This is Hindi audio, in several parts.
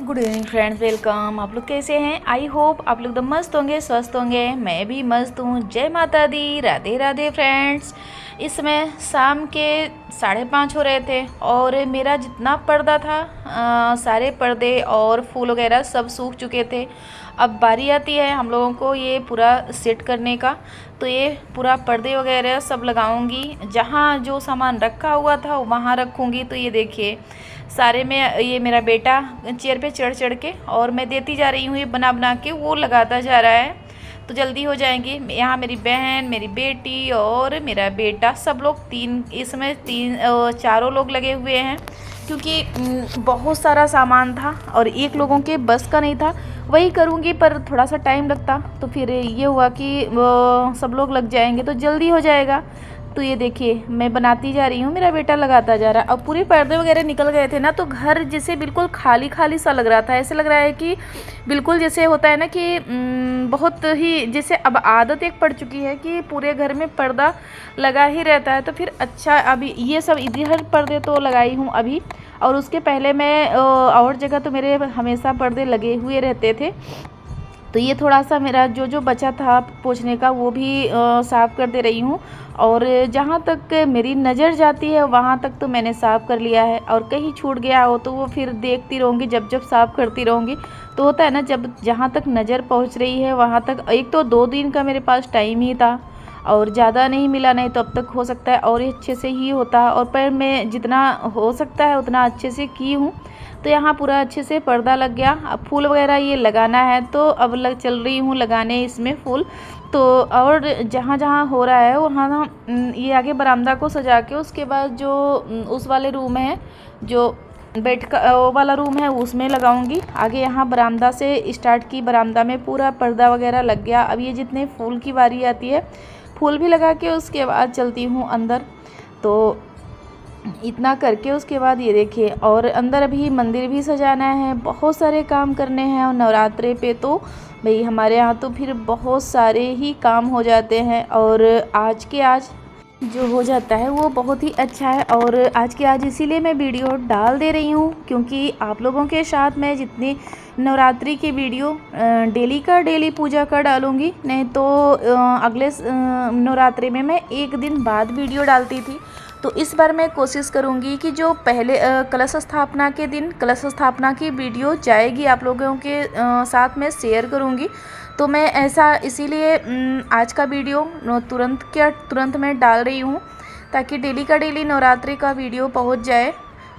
Good evening friends, welcome. आप लोग कैसे हैं? आई होप आप लोग एकदम मस्त होंगे, स्वस्थ होंगे। मैं भी मस्त हूँ। जय माता दी, राधे राधे फ्रेंड्स। इस समय शाम के 5:30 हो रहे थे और मेरा जितना पर्दा था सारे पर्दे और फूल वगैरह सब सूख चुके थे। अब बारी आती है हम लोगों को ये पूरा सेट करने का। तो ये पूरा पर्दे वगैरह सब लगाऊंगी। जहाँ जो सामान रखा हुआ था वहाँ रखूँगी। तो ये देखिए सारे में ये मेरा बेटा चेयर पे चढ़ चढ़ के और मैं देती जा रही हूँ, ये बना बना के वो लगाता जा रहा है। तो जल्दी हो जाएंगे। यहाँ मेरी बहन, मेरी बेटी और मेरा बेटा, सब लोग इसमें चारों लोग लगे हुए हैं। क्योंकि बहुत सारा सामान था और एक लोगों के बस का नहीं था। वही करूँगी पर थोड़ा सा टाइम लगता, तो फिर ये हुआ कि सब लोग लग जाएंगे तो जल्दी हो जाएगा। तो ये देखिए मैं बनाती जा रही हूँ, मेरा बेटा लगाता जा रहा है। अब पूरे पर्दे वगैरह निकल गए थे ना, तो घर जैसे बिल्कुल खाली खाली सा लग रहा था। ऐसे लग रहा है कि बिल्कुल जैसे होता है ना कि बहुत ही जैसे अब आदत एक पड़ चुकी है कि पूरे घर में पर्दा लगा ही रहता है। तो फिर अच्छा, अभी ये सब इधर पर्दे तो लगाई हूँ अभी, और उसके पहले मैं और जगह तो मेरे हमेशा पर्दे लगे हुए रहते थे। तो ये थोड़ा सा मेरा जो जो बचा था पोंछने का वो भी साफ़ कर दे रही हूँ। और जहाँ तक मेरी नज़र जाती है वहाँ तक तो मैंने साफ़ कर लिया है, और कहीं छूट गया हो तो वो फिर देखती रहूँगी, जब जब साफ़ करती रहूँगी। तो होता है ना, जब जहाँ तक नज़र पहुँच रही है वहाँ तक। एक तो 2 दिन का मेरे पास टाइम ही था और ज़्यादा नहीं मिला, नहीं तो अब तक हो सकता है और अच्छे से ही होता। और पर मैं जितना हो सकता है उतना अच्छे से की हूँ। तो यहाँ पूरा अच्छे से पर्दा लग गया। अब फूल वगैरह ये लगाना है, तो अब चल रही हूँ लगाने इसमें फूल। तो और जहाँ जहाँ हो रहा है वहाँ ना ये आगे बरामदा को सजा के उसके बाद जो उस वाले रूम है, जो बेड का वो वाला रूम है, उसमें लगाऊंगी। आगे यहाँ बरामदा से स्टार्ट की, बरामदा में पूरा पर्दा वगैरह लग गया। अब ये जितने फूल की बारी आती है, फूल भी लगा के उसके बाद चलती हूँ अंदर। तो इतना करके उसके बाद ये देखिए, और अंदर अभी मंदिर भी सजाना है, बहुत सारे काम करने हैं। और नवरात्रे पे तो भाई हमारे यहाँ तो फिर बहुत सारे ही काम हो जाते हैं। और आज के आज जो हो जाता है वो बहुत ही अच्छा है। और आज के आज इसीलिए मैं वीडियो डाल दे रही हूँ, क्योंकि आप लोगों के साथ मैं जितनी नवरात्रि की वीडियो डेली का डेली पूजा का डालूँगी, नहीं तो अगले नवरात्रि में मैं एक दिन बाद वीडियो डालती थी। तो इस बार मैं कोशिश करूंगी कि जो पहले कलश स्थापना के दिन कलश स्थापना की वीडियो जाएगी आप लोगों के साथ में शेयर करूंगी। तो मैं ऐसा इसीलिए आज का वीडियो तुरंत मैं डाल रही हूँ, ताकि डेली का डेली नवरात्रि का वीडियो पहुँच जाए।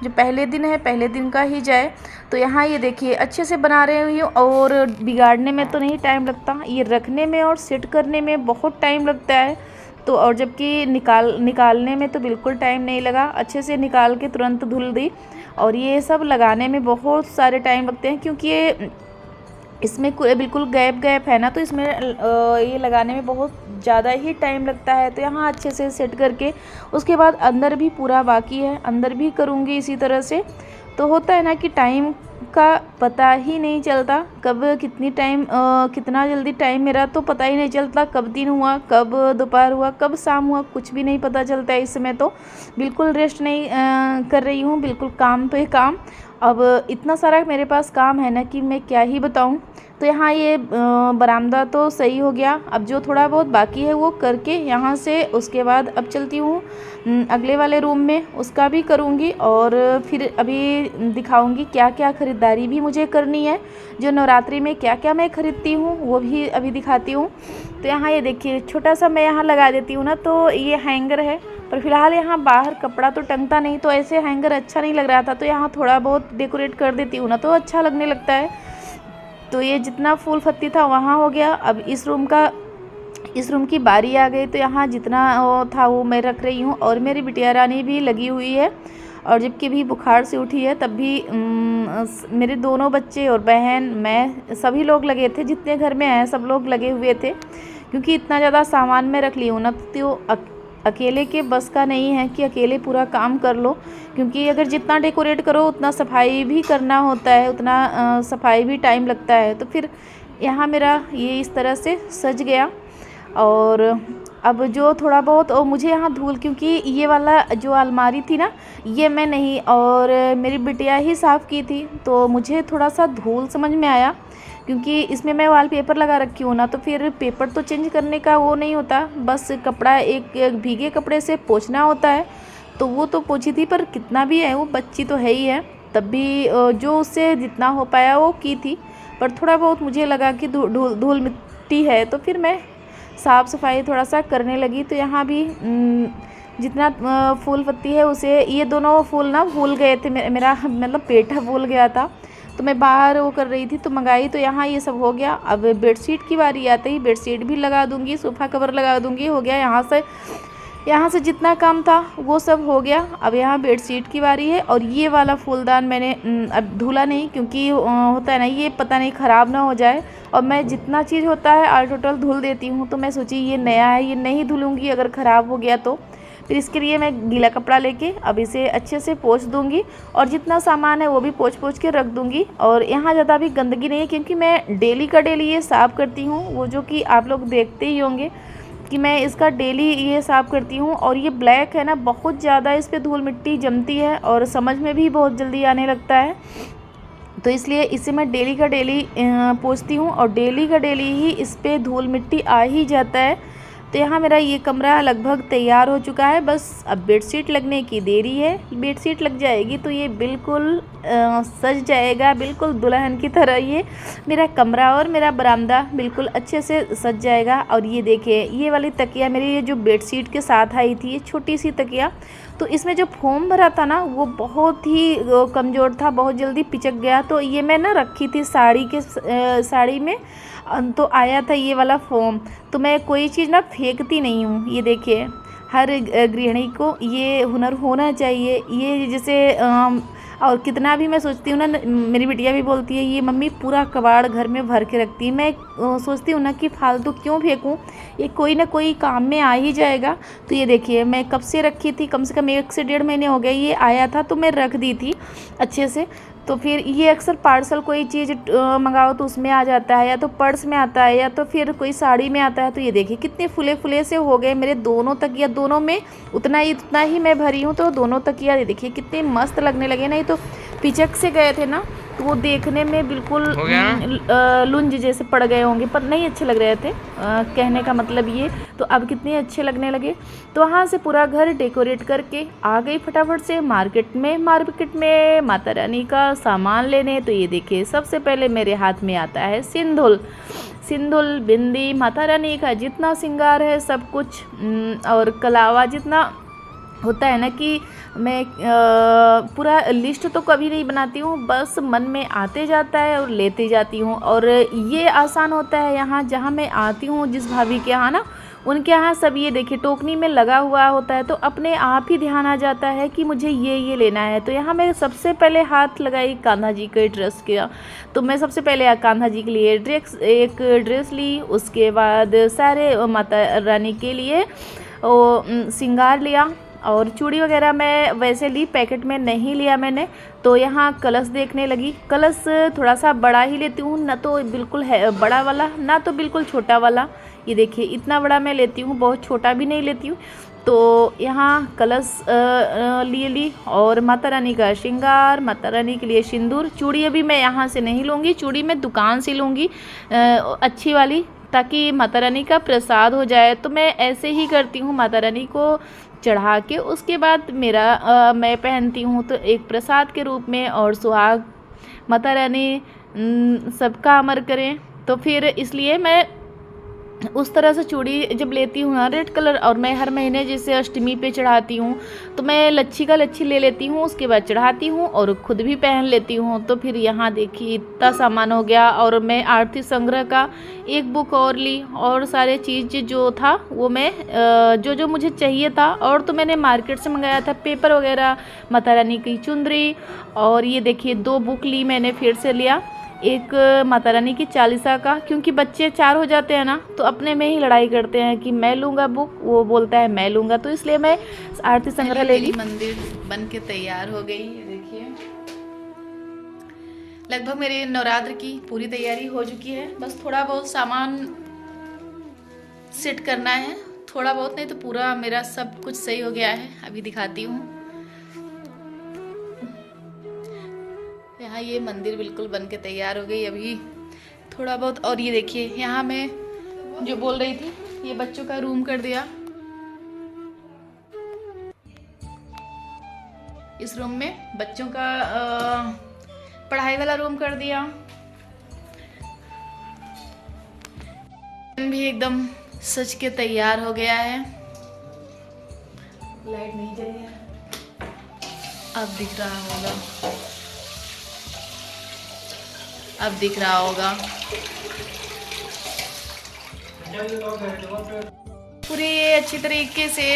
जो पहले दिन है पहले दिन का ही जाए। तो यहाँ ये देखिए अच्छे से बना रही हूँ, और बिगाड़ने में तो नहीं टाइम लगता, ये रखने में और सेट करने में बहुत टाइम लगता है। तो और जबकि निकालने में तो बिल्कुल टाइम नहीं लगा, अच्छे से निकाल के तुरंत धुल दी। और ये सब लगाने में बहुत सारे टाइम लगते हैं, क्योंकि ये इसमें बिल्कुल गैप है ना, तो इसमें ये लगाने में बहुत ज़्यादा ही टाइम लगता है। तो यहाँ अच्छे से सेट करके उसके बाद अंदर भी पूरा बाकी है, अंदर भी करूँगी इसी तरह से। तो होता है ना कि टाइम का पता ही नहीं चलता, कब कितना जल्दी टाइम मेरा तो पता ही नहीं चलता। कब दिन हुआ, कब दोपहर हुआ, कब शाम हुआ, कुछ भी नहीं पता चलता है। इस समय तो बिल्कुल रेस्ट नहीं कर रही हूँ, बिल्कुल काम पे काम। अब इतना सारा मेरे पास काम है ना कि मैं क्या ही बताऊँ। तो यहाँ ये बरामदा तो सही हो गया। अब जो थोड़ा बहुत बाकी है वो करके यहाँ से उसके बाद अब चलती हूँ अगले वाले रूम में, उसका भी करूँगी। और फिर अभी दिखाऊँगी क्या क्या ख़रीदारी भी मुझे करनी है, जो नवरात्रि में क्या क्या मैं ख़रीदती हूँ वो भी अभी दिखाती हूँ। तो यहाँ ये देखिए छोटा सा मैं यहाँ लगा देती हूँ ना, तो ये हैंगर है। पर फिलहाल यहाँ बाहर कपड़ा तो टंगता नहीं, तो ऐसे हैंगर अच्छा नहीं लग रहा था। तो यहाँ थोड़ा बहुत डेकोरेट कर देती हूँ ना, तो अच्छा लगने लगता है। तो ये जितना फूल पत्ती था वहाँ हो गया। अब इस रूम की बारी आ गई। तो यहाँ जितना वो था वो मैं रख रही हूँ। और मेरी बिटिया रानी भी लगी हुई है, और जबकि भी बुखार से उठी है, तब भी मेरे दोनों बच्चे और बहन, मैं, सभी लोग लगे थे, जितने घर में हैं सब लोग लगे हुए थे। क्योंकि इतना ज़्यादा सामान मैं रख ली हूँ ना, तो अकेले के बस का नहीं है कि अकेले पूरा काम कर लो। क्योंकि अगर जितना डेकोरेट करो उतना सफाई भी करना होता है, उतना सफाई भी टाइम लगता है। तो फिर यहाँ मेरा ये इस तरह से सज गया। और अब जो थोड़ा बहुत और मुझे यहाँ धूल, क्योंकि ये वाला जो अलमारी थी ना, ये मैं नहीं और मेरी बिटिया ही साफ़ की थी, तो मुझे थोड़ा सा धूल समझ में आया। क्योंकि इसमें मैं वॉलपेपर लगा रखी हूँ ना, तो फिर पेपर तो चेंज करने का वो नहीं होता, बस कपड़ा एक भीगे कपड़े से पोंछना होता है। तो वो तो पोंछी थी, पर कितना भी है, वो बच्ची तो है ही है, तब भी जो उससे जितना हो पाया वो की थी। पर थोड़ा बहुत मुझे लगा कि धूल मिट्टी है, तो फिर मैं साफ़ सफाई थोड़ा सा करने लगी। तो यहाँ भी जितना फूल पत्ती है उसे, ये दोनों फूल ना भूल गए थे, मेरा मतलब पेट भूल गया था, तो मैं बाहर वो कर रही थी तो मंगाई। तो यहाँ ये सब हो गया। अब बेडशीट की बारी आते ही बेडशीट भी लगा दूँगी, सोफ़ा कवर लगा दूँगी, हो गया। यहाँ से जितना काम था वो सब हो गया। अब यहाँ बेडशीट की बारी है। और ये वाला फूलदान मैंने अब धुला नहीं, क्योंकि होता है ना, ये पता नहीं ख़राब ना हो जाए, और मैं जितना चीज़ होता है ऑल टोटल धुल देती हूँ। तो मैं सोची ये नया है, ये नहीं धुलूँगी, अगर ख़राब हो गया तो फिर इसके लिए मैं गीला कपड़ा लेके अब इसे अच्छे से पोंछ दूँगी, और जितना सामान है वो भी पोंछ के रख दूँगी। और यहाँ ज़्यादा भी गंदगी नहीं है, क्योंकि मैं डेली का डेली ये साफ़ करती हूँ, वो जो कि आप लोग देखते ही होंगे कि मैं इसका डेली ये साफ़ करती हूँ। और ये ब्लैक है ना, बहुत ज़्यादा इस पर धूल मिट्टी जमती है और समझ में भी बहुत जल्दी आने लगता है, तो इसलिए इसे मैं डेली का डेली पोंछती हूँ, और डेली का डेली ही इस पर धूल मिट्टी आ ही जाता है। तो यहाँ मेरा ये कमरा लगभग तैयार हो चुका है, बस अब बेडशीट लगने की देरी है। बेडशीट लग जाएगी तो ये बिल्कुल सज जाएगा, बिल्कुल दुल्हन की तरह ये मेरा कमरा और मेरा बरामदा बिल्कुल अच्छे से सज जाएगा। और ये देखिए, ये वाली तकिया मेरी, ये जो बेडशीट के साथ आई थी, ये छोटी सी तकिया, तो इसमें जो फोम भरा था ना वो बहुत ही कमज़ोर था, बहुत जल्दी पिचक गया। तो ये मैं ना रखी थी साड़ी में, तो आया था ये वाला फोम। तो मैं कोई चीज़ ना फेंकती नहीं हूँ। ये देखिए, हर गृहिणी को ये हुनर होना चाहिए। ये जैसे और कितना भी मैं सोचती हूँ ना, मेरी बिटिया भी बोलती है ये मम्मी पूरा कबाड़ घर में भर के रखती है। मैं सोचती हूँ ना कि फालतू क्यों फेंकूँ, ये कोई ना कोई काम में आ ही जाएगा। तो ये देखिए, मैं कब से रखी थी, कम से कम 1 से 1.5 महीने हो गए ये आया था, तो मैं रख दी थी अच्छे से। तो फिर ये अक्सर पार्सल कोई चीज़ मंगाओ तो उसमें आ जाता है, या तो पर्स में आता है, या तो फिर कोई साड़ी में आता है। तो ये देखिए कितने फुले फुले से हो गए मेरे दोनों तकिया, दोनों में उतना ही मैं भरी हूँ। तो दोनों तकिया ये देखिए कितने मस्त लगने लगे। नहीं तो पिचक से गए थे ना, तो वो देखने में बिल्कुल लुंज जैसे पड़ गए होंगे, पर नहीं अच्छे लग रहे थे, कहने का मतलब ये। तो अब कितने अच्छे लगने लगे। तो वहाँ से पूरा घर डेकोरेट करके आ गई फटाफट से मार्केट में माता रानी का सामान लेने। तो ये देखिए, सबसे पहले मेरे हाथ में आता है सिंदूल, बिंदी, माता रानी का जितना श्रृंगार है सब कुछ, और कलावा जितना होता है ना, कि मैं पूरा लिस्ट तो कभी नहीं बनाती हूँ, बस मन में आते जाता है और लेते जाती हूँ। और ये आसान होता है यहाँ जहाँ मैं आती हूँ, जिस भाभी के यहाँ ना, उनके यहाँ सब ये देखिए टोकनी में लगा हुआ होता है, तो अपने आप ही ध्यान आ जाता है कि मुझे ये लेना है। तो यहाँ मैं सबसे पहले हाथ लगाई कान्हा जी के ड्रेस के, तो मैं सबसे पहले कान्हा जी के लिए एक ड्रेस ली, उसके बाद सारे माता रानी के लिए वो श्रृंगार लिया। और चूड़ी वगैरह मैं वैसे ली, पैकेट में नहीं लिया मैंने। तो यहाँ कलश देखने लगी। कलश थोड़ा सा बड़ा ही लेती हूँ, ना तो बिल्कुल है बड़ा वाला, ना तो बिल्कुल छोटा वाला। ये देखिए इतना बड़ा मैं लेती हूँ, बहुत छोटा भी नहीं लेती हूँ। तो यहाँ कलश ली और माता रानी का श्रृंगार, माता रानी के लिए सिंदूर। चूड़ी अभी मैं यहाँ से नहीं लूँगी, चूड़ी मैं दुकान से लूँगी अच्छी वाली, ताकि माता रानी का प्रसाद हो जाए। तो मैं ऐसे ही करती हूँ, माता रानी को चढ़ा के उसके बाद मेरा मैं पहनती हूँ, तो एक प्रसाद के रूप में। और सुहाग माता रानी सबका अमर करें। तो फिर इसलिए मैं उस तरह से चूड़ी जब लेती हूँ ना रेड कलर, और मैं हर महीने जैसे अष्टमी पे चढ़ाती हूँ, तो मैं लच्छी ले लेती हूँ, उसके बाद चढ़ाती हूँ और ख़ुद भी पहन लेती हूँ। तो फिर यहाँ देखिए इतना सामान हो गया। और मैं आरती संग्रह का एक बुक और ली, और सारे चीज़ जो था वो मैं जो मुझे चाहिए था। और तो मैंने मार्केट से मंगाया था पेपर वगैरह, माता रानी की चुंदरी, और ये देखिए 2 बुक ली मैंने, फिर से लिया एक माता रानी की चालीसा का, क्योंकि बच्चे 4 हो जाते हैं ना, तो अपने में ही लड़ाई करते हैं कि मैं लूँगा बुक, वो बोलता है मैं लूँगा। तो इसलिए मैं आरती संग्रह ले ली। मंदिर बन के तैयार हो गई। देखिए लगभग मेरे नवरात्र की पूरी तैयारी हो चुकी है, बस थोड़ा बहुत सामान सेट करना है, थोड़ा बहुत नहीं तो पूरा मेरा सब कुछ सही हो गया है। अभी दिखाती हूँ। यहाँ ये मंदिर बिल्कुल बन के तैयार हो गई अभी थोड़ा बहुत। और ये देखिए यहाँ मैं जो बोल रही थी, ये बच्चों का रूम कर दिया। इस रूम में बच्चों का पढ़ाई वाला रूम कर दिया। भी एकदम सज के तैयार हो गया है। लाइट नहीं जली है, अब दिख रहा होगा, अब दिख रहा होगा। पूरी अच्छी तरीके से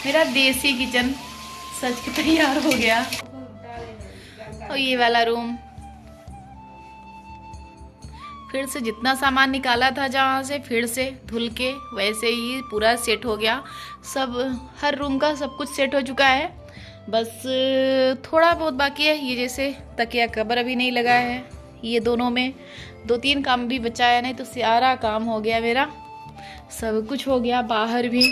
मेरा देसी किचन सज के तैयार हो गया। और ये वाला रूम फिर से जितना सामान निकाला था जहाँ से, फिर से धुल के वैसे ही पूरा सेट हो गया। सब हर रूम का सब कुछ सेट हो चुका है। बस थोड़ा बहुत बाकी है। ये जैसे तकिया कवर अभी नहीं लगा है। ये दोनों में 2-3 काम भी बचा है, नहीं तो सारा काम हो गया मेरा। सब कुछ हो गया। बाहर भी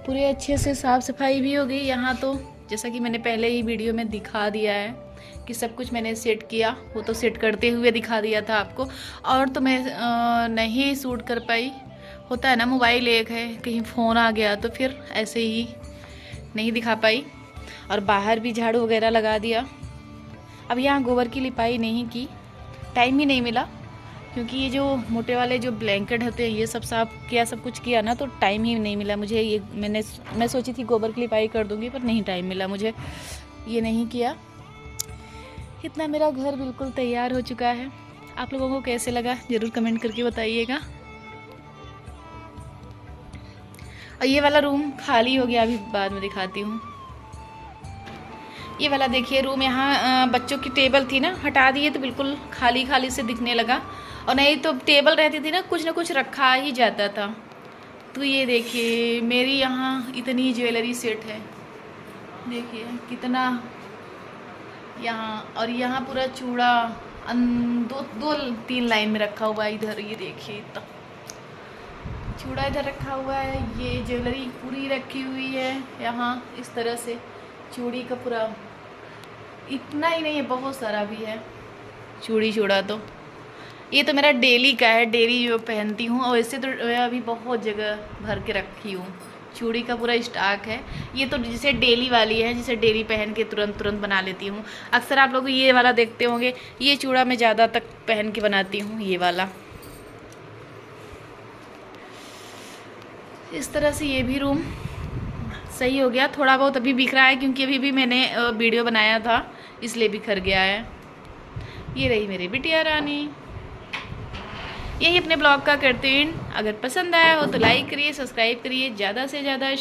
पूरे अच्छे से साफ़ सफाई भी हो गई। यहाँ तो जैसा कि मैंने पहले ही वीडियो में दिखा दिया है कि सब कुछ मैंने सेट किया, वो तो सेट करते हुए दिखा दिया था आपको। और तो मैं नहीं शूट कर पाई। होता है ना, मोबाइल एक है, कहीं फ़ोन आ गया तो फिर ऐसे ही नहीं दिखा पाई। और बाहर भी झाड़ू वगैरह लगा दिया। अब यहाँ गोबर की लिपाई नहीं की, टाइम ही नहीं मिला, क्योंकि ये जो मोटे वाले जो ब्लैंकेट होते हैं ये सब साफ किया, सब कुछ किया ना, तो टाइम ही नहीं मिला मुझे। ये मैं सोची थी गोबर की लिपाई कर दूँगी, पर नहीं टाइम मिला मुझे, ये नहीं किया। इतना मेरा घर बिल्कुल तैयार हो चुका है। आप लोगों को कैसे लगा ज़रूर कमेंट करके बताइएगा। और ये वाला रूम खाली हो गया, अभी बाद में दिखाती हूँ। ये वाला देखिए रूम, यहाँ बच्चों की टेबल थी ना, हटा दिए तो बिल्कुल खाली खाली से दिखने लगा। और नहीं तो टेबल रहती थी ना, कुछ ना कुछ रखा ही जाता था। तो ये देखिए मेरी यहाँ इतनी ज्वेलरी सेट है, देखिए कितना यहाँ। और यहाँ पूरा चूड़ा 2-3 लाइन में रखा हुआ है। इधर ये देखिए इतना चूड़ा इधर रखा हुआ है। ये ज्वेलरी पूरी रखी हुई है यहाँ इस तरह से। चूड़ी का पूरा इतना ही नहीं है, बहुत सारा भी है चूड़ी चूड़ा। तो ये तो मेरा डेली का है, डेली जो पहनती हूँ। और इससे तो मैं अभी बहुत जगह भर के रखी हूँ। चूड़ी का पूरा स्टॉक है। ये तो जिसे डेली वाली है, जिसे डेली पहन के तुरंत बना लेती हूँ। अक्सर आप लोग ये वाला देखते होंगे, ये चूड़ा मैं ज़्यादा तक पहन के बनाती हूँ, ये वाला। इस तरह से ये भी रूम सही हो गया। थोड़ा बहुत अभी बिखरा है, क्योंकि अभी भी मैंने वीडियो बनाया था, इसलिए बिखर गया है। ये रही मेरी बिटिया रानी। यही अपने ब्लॉग का करते हैं। अगर पसंद आया हो तो लाइक करिए, सब्सक्राइब करिए, ज़्यादा से ज़्यादा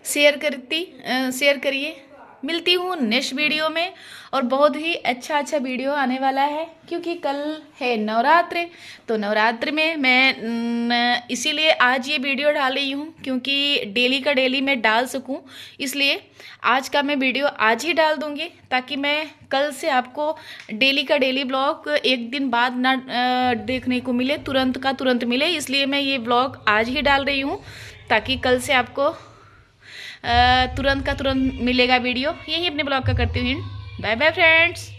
शेयर करिए। मिलती हूँ नेक्स्ट वीडियो में। और बहुत ही अच्छा वीडियो आने वाला है, क्योंकि कल है नवरात्र। तो नवरात्र में मैं इसीलिए आज ये वीडियो डाल रही हूँ, क्योंकि डेली का डेली मैं डाल सकूँ, इसलिए आज का मैं वीडियो आज ही डाल दूँगी, ताकि मैं कल से आपको डेली का डेली ब्लॉग एक दिन बाद ना देखने को मिले, तुरंत का तुरंत मिले। इसलिए मैं ये ब्लॉग आज ही डाल रही हूँ, ताकि कल से आपको तुरंत का तुरंत मिलेगा वीडियो। यही अपने ब्लॉग का करती हूँ। Bye bye friends.